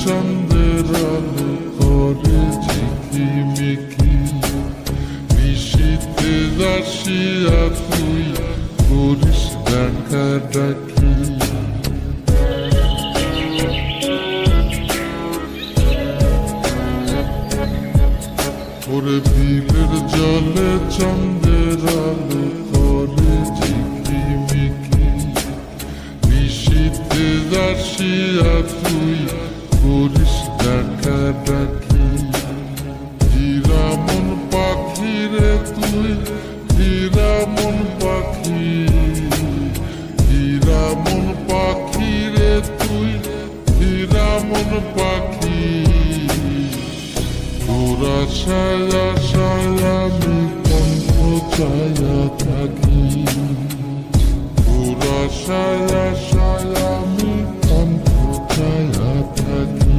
চন্দ্রের আলো করে ঝিকিমিকি, নিশীথে আসিয়া তুই করিস ডাকাডাকি। ওরে বিলের জলে চন্দ্রের আলো করে ঝিকিমিকি, নিশীথে আসিয়া তুই করিস ডাকাডাকি। হীরা মন পাখি রে তুই, হীরা মন পাখি, হীরা মন পাখি রে তুই, হীরা মন পাখি। তোরা ছায়া ছায়া আমি কণ্ঠ ছায়া থাকি, তোরা ছায়া ছায়া আমি কণ্ঠ ছায়া থাকি।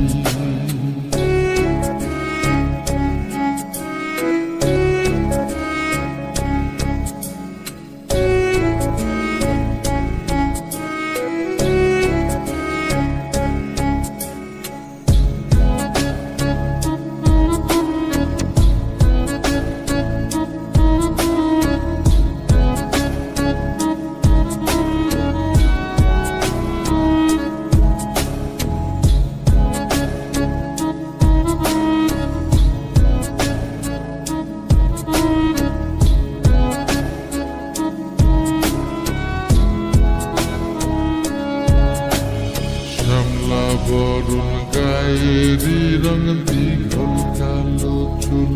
বরুণ গায়েরি রং দীঘল কালো চুল,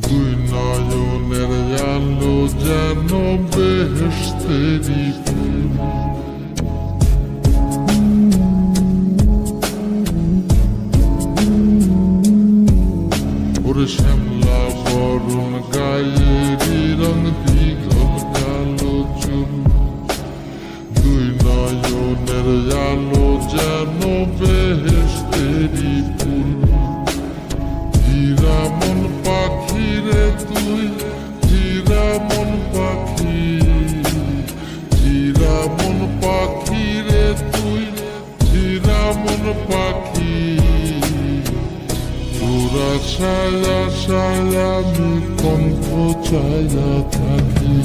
দুই নয়নের আলো যেন বেহেশতেরি ফুল। ওরে শ্যামলা বরুণ গায়েরি রং দীঘল কালো চুল, দুই নয়নের আলো যেন বেহেশতেরি ফুল। হীরা মন পাখি রে তুই, হীরা মন পাখি, হীরা মন পাখি রে তুই, হীরা মন পাখি। তোরা ছায়া ছায়া আমি কণ্ঠ ছায়া থাকি,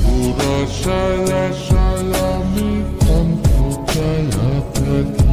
তোরা ছায়া ছায়া আমি কণ্ঠ ছায়া থাকি।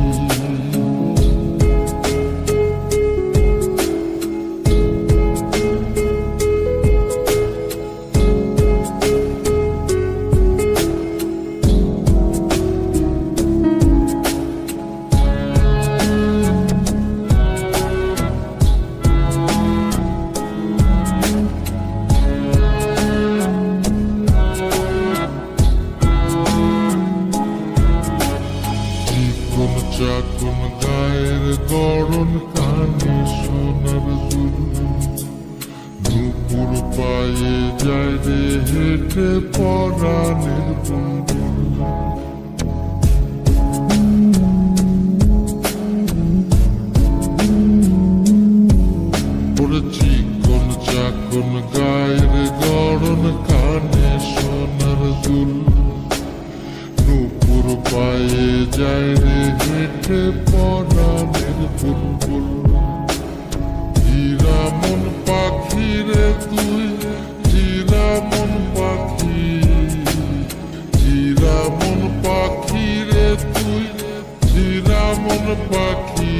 চাকুন গায়ের গড়ন কানে সোনার দুল, নুপুর পায়ে যায় রে হেঁটে পরাণের বুলবুল। ওরে চিকন চাকুন গায়ের গড়ন কানে সোনার দুল, নুপুর পায়ে যায় রে হেঁটে পরাণের বুলবুল। হীরা মন পাখি রে তুই, হীরা মন পাখি, হীরা মন পাখি রে তুই, হীরা মন পাখি।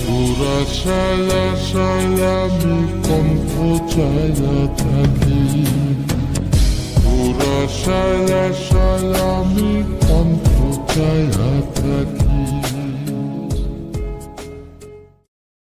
তোরা ছায়া ছায়া আমি কণ্ঠ ছায়া থাকি, তোরা ছায়া ছায়া আমি কণ্ঠ